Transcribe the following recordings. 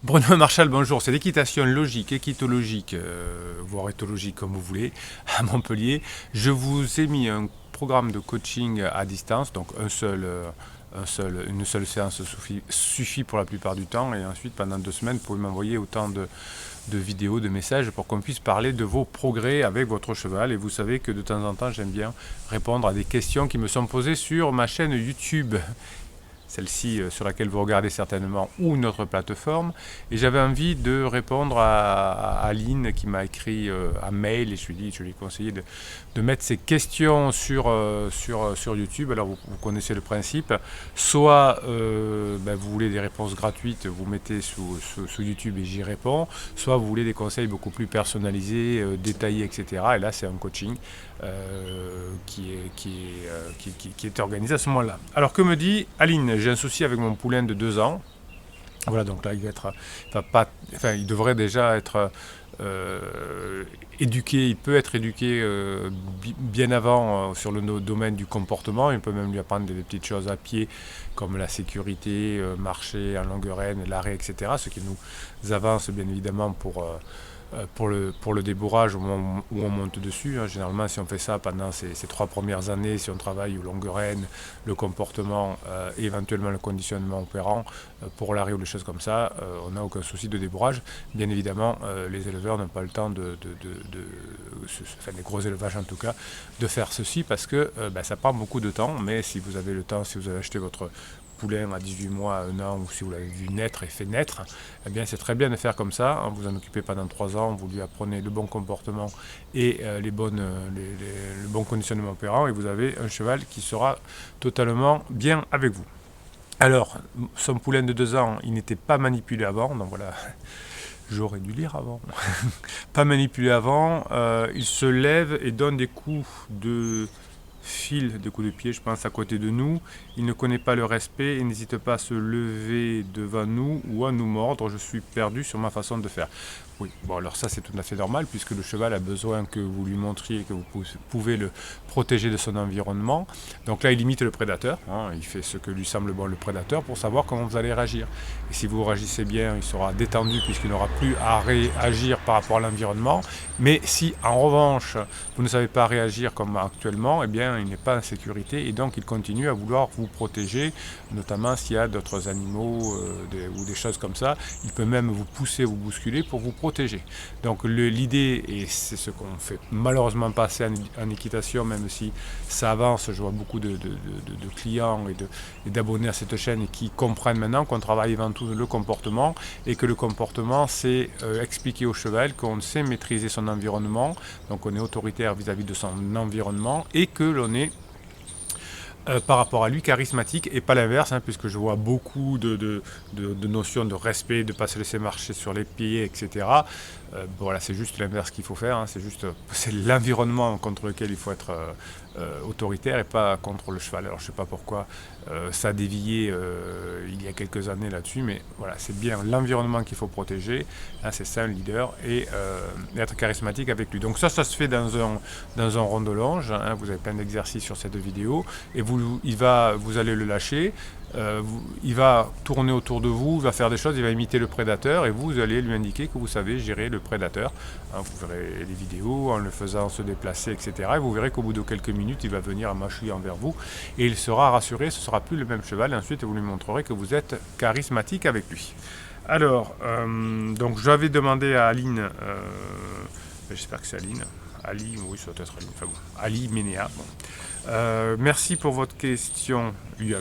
Bruno Marchal, bonjour. C'est l'équitation logique, équitologique, voire éthologique comme vous voulez, à Montpellier. Je vous ai mis un programme de coaching à distance, donc une seule séance suffit pour la plupart du temps. Et ensuite, pendant 2 semaines, vous pouvez m'envoyer autant de vidéos, de messages pour qu'on puisse parler de vos progrès avec votre cheval. Et vous savez que de temps en temps, j'aime bien répondre à des questions qui me sont posées sur ma chaîne YouTube, celle-ci sur laquelle vous regardez certainement, ou une autre plateforme. Et j'avais envie de répondre à Aline qui m'a écrit un mail, et je lui ai conseillé de mettre ses questions sur YouTube. Alors vous connaissez le principe, soit vous voulez des réponses gratuites, vous mettez sous YouTube et j'y réponds, soit vous voulez des conseils beaucoup plus personnalisés, détaillés, etc. Et là c'est un coaching qui est organisé à ce moment-là. Alors que me dit Aline? J'ai un souci avec mon poulain de 2 ans. Voilà, donc là il va être, il devrait déjà être éduqué. Il peut être éduqué bien avant sur le domaine du comportement. Il peut même lui apprendre des petites choses à pied comme la sécurité, marcher en longue haleine, l'arrêt, etc. Ce qui nous avance bien évidemment pour le débourrage au moment où on monte dessus. Généralement, si on fait ça pendant ces 3 premières années, si on travaille au longue haleine, le comportement et éventuellement le conditionnement opérant pour l'arrêt ou des choses comme ça, on n'a aucun souci de débourrage. Bien évidemment, les éleveurs n'ont pas le temps les gros élevages en tout cas, de faire ceci parce que ça prend beaucoup de temps. Mais si vous avez le temps, si vous avez acheté votre poulain à 18 mois, 1 an, ou si vous l'avez vu naître et fait naître, eh bien c'est très bien de faire comme ça. Vous en occupez pendant 3 ans, vous lui apprenez le bon comportement et le bon conditionnement opérant, et vous avez un cheval qui sera totalement bien avec vous. Alors, son poulain de 2 ans, il n'était pas manipulé avant, donc voilà, j'aurais dû lire avant. Pas manipulé avant, il se lève et donne des coups de fil, des coups de pied, je pense, à côté de nous. Il ne connaît pas le respect et n'hésite pas à se lever devant nous ou à nous mordre. Je suis perdu sur ma façon de faire. Oui, bon alors ça c'est tout à fait normal puisque le cheval a besoin que vous lui montriez que vous pouvez le protéger de son environnement. Donc là il imite le prédateur, il fait ce que lui semble bon le prédateur pour savoir comment vous allez réagir. Et si vous réagissez bien, il sera détendu puisqu'il n'aura plus à réagir par rapport à l'environnement. Mais si en revanche vous ne savez pas réagir comme actuellement, eh bien il n'est pas en sécurité et donc il continue à vouloir vous protéger, notamment s'il y a d'autres animaux ou des choses comme ça. Il peut même vous pousser, vous bousculer pour vous protéger. Donc l'idée, et c'est ce qu'on fait malheureusement pas assez en équitation, même si ça avance, je vois beaucoup de clients et d'abonnés à cette chaîne qui comprennent maintenant qu'on travaille avant tout le comportement et que le comportement c'est expliquer au cheval qu'on sait maîtriser son environnement, donc on est autoritaire vis-à-vis de son environnement et que l'on est par rapport à lui charismatique et pas l'inverse, puisque je vois beaucoup de notions de respect, de ne pas se laisser marcher sur les pieds, etc. Voilà, c'est juste l'inverse qu'il faut faire, c'est l'environnement contre lequel il faut être autoritaire et pas contre le cheval. Alors je ne sais pas pourquoi ça a dévié il y a quelques années là-dessus, mais voilà, c'est bien l'environnement qu'il faut protéger, c'est ça un leader, et être charismatique avec lui. Donc ça se fait dans un rond de longe, vous avez plein d'exercices sur cette vidéo, et vous allez le lâcher, il va tourner autour de vous, il va faire des choses, il va imiter le prédateur, et vous allez lui indiquer que vous savez gérer le prédateur. Vous verrez les vidéos en le faisant se déplacer, etc. Et vous verrez qu'au bout de quelques minutes, il va venir en mâchouillant vers vous, et il sera rassuré, ce ne sera plus le même cheval, et ensuite vous lui montrerez que vous êtes charismatique avec lui. Alors, donc j'avais demandé à Aline, j'espère que c'est Aline, Ali, oui, ça doit être Ali, enfin bon, Ali Ménéa. Bon. Merci pour votre question. Je lui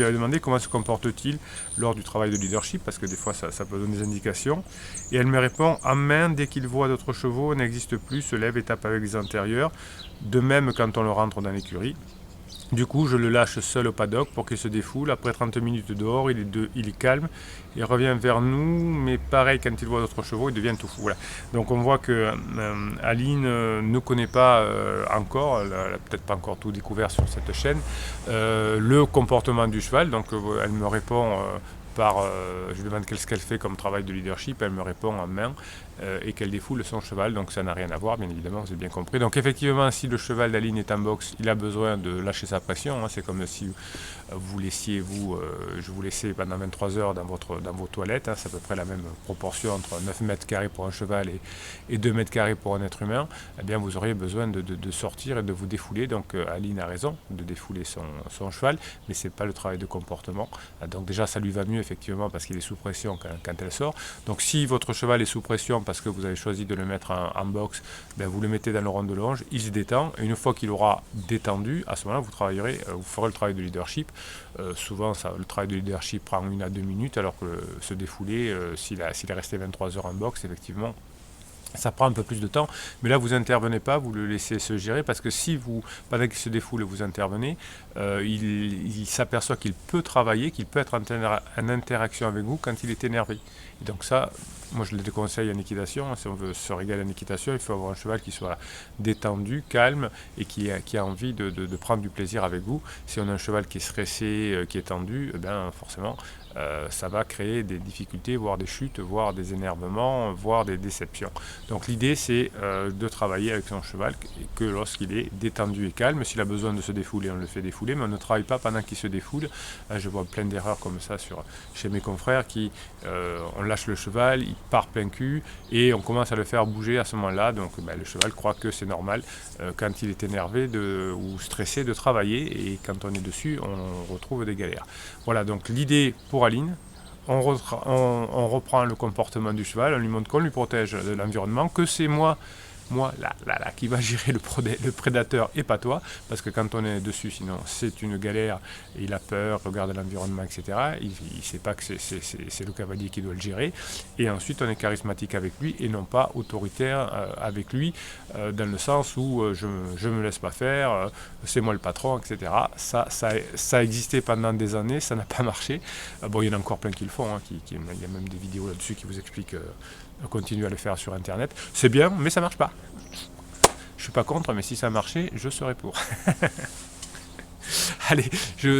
avais demandé comment se comporte-t-il lors du travail de leadership, parce que des fois ça peut donner des indications. Et elle me répond, en main, dès qu'il voit d'autres chevaux, n'existe plus, se lève et tape avec les antérieurs. De même quand on le rentre dans l'écurie. Du coup, je le lâche seul au paddock pour qu'il se défoule. Après 30 minutes dehors, il est calme, il revient vers nous, mais pareil, quand il voit d'autres chevaux, il devient tout fou. Voilà. Donc on voit que Aline ne connaît pas encore, elle n'a peut-être pas encore tout découvert sur cette chaîne, le comportement du cheval. Donc elle me répond je lui demande qu'est-ce qu'elle fait comme travail de leadership, elle me répond en main et qu'elle défoule son cheval, donc ça n'a rien à voir, bien évidemment, vous avez bien compris. Donc effectivement, si le cheval d'Aline est en boxe, il a besoin de lâcher sa pression, c'est comme si vous laissiez, je vous laissais pendant 23 heures dans vos toilettes, c'est à peu près la même proportion entre 9 mètres carrés pour un cheval et 2 mètres carrés pour un être humain, eh bien vous auriez besoin de sortir et de vous défouler. Donc Aline a raison de défouler son cheval, mais c'est pas le travail de comportement. Donc déjà ça lui va mieux effectivement parce qu'il est sous pression quand elle sort. Donc si votre cheval est sous pression parce que vous avez choisi de le mettre en boxe, ben vous le mettez dans le rond de longe, il se détend, et une fois qu'il aura détendu, à ce moment-là vous ferez le travail de leadership. Souvent le travail de leadership prend 1 à 2 minutes, alors que se défouler, s'il est resté 23 heures en boxe, effectivement ça prend un peu plus de temps, mais là vous intervenez pas, vous le laissez se gérer, parce que si vous, pendant qu'il se défoule, vous intervenez, il s'aperçoit qu'il peut travailler, qu'il peut être en interaction avec vous quand il est énervé. Et donc ça, moi je le déconseille en équitation, si on veut se régaler en équitation, il faut avoir un cheval qui soit détendu, calme, et qui a envie de prendre du plaisir avec vous. Si on a un cheval qui est stressé, qui est tendu, forcément, ça va créer des difficultés, voire des chutes, voire des énervements, voire des déceptions. Donc l'idée c'est de travailler avec son cheval que lorsqu'il est détendu et calme. S'il a besoin de se défouler, on le fait défouler, mais on ne travaille pas pendant qu'il se défoule. Je vois plein d'erreurs comme ça chez mes confrères qui on lâche le cheval, il part plein cul et on commence à le faire bouger à ce moment-là. Donc le cheval croit que c'est normal quand il est énervé ou stressé de travailler, et quand on est dessus, on retrouve des galères. Voilà, donc l'idée pour Aline, on reprend le comportement du cheval, on lui montre qu'on lui protège de l'environnement, que c'est moi qui va gérer le prédateur et pas toi, parce que quand on est dessus, sinon c'est une galère, il a peur, regarde l'environnement, etc. Il ne sait pas que c'est le cavalier qui doit le gérer, et ensuite on est charismatique avec lui et non pas autoritaire avec lui, dans le sens où je me laisse pas faire, c'est moi le patron, etc. Ça a existé pendant des années, ça n'a pas marché. Bon, il y en a encore plein qui le font, il y a même des vidéos là-dessus qui vous expliquent continuer à le faire sur internet. C'est bien, mais ça marche pas. Je suis pas contre, mais si ça marchait, je serais pour. Allez,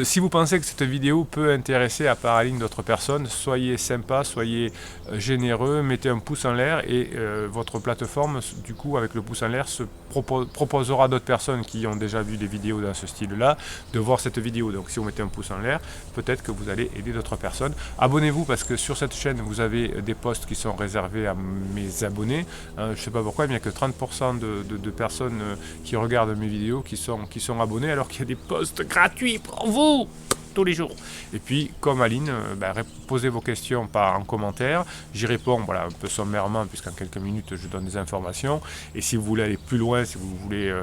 si vous pensez que cette vidéo peut intéresser à part Aline d'autres personnes, soyez sympa, soyez généreux, mettez un pouce en l'air, et votre plateforme, du coup, avec le pouce en l'air, se proposera à d'autres personnes qui ont déjà vu des vidéos dans ce style-là, de voir cette vidéo. Donc si vous mettez un pouce en l'air, peut-être que vous allez aider d'autres personnes. Abonnez-vous, parce que sur cette chaîne, vous avez des posts qui sont réservés à mes abonnés. Je ne sais pas pourquoi, mais il n'y a que 30% de personnes qui regardent mes vidéos qui sont abonnées, alors qu'il y a des posts gratuits pour vous tous les jours. Et puis, comme Aline, posez vos questions en commentaire. J'y réponds un peu sommairement, puisqu'en quelques minutes, je donne des informations. Et si vous voulez aller plus loin, si vous voulez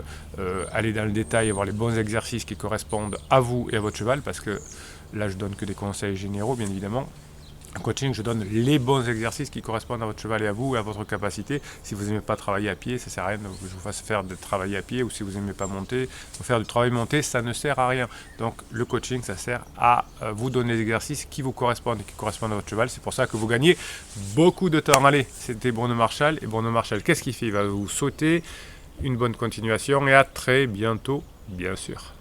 aller dans le détail, avoir les bons exercices qui correspondent à vous et à votre cheval, parce que là, je donne que des conseils généraux, bien évidemment. En coaching, je donne les bons exercices qui correspondent à votre cheval et à vous et à votre capacité. Si vous n'aimez pas travailler à pied, ça ne sert à rien que je vous fasse faire de travailler à pied, ou si vous n'aimez pas monter, faire du travail monté, ça ne sert à rien. Donc le coaching, ça sert à vous donner des exercices qui vous correspondent et qui correspondent à votre cheval. C'est pour ça que vous gagnez beaucoup de temps. Allez, c'était Bruno Marchal. Et Bruno Marchal, qu'est-ce qu'il fait? Il va vous souhaiter une bonne continuation et à très bientôt, bien sûr.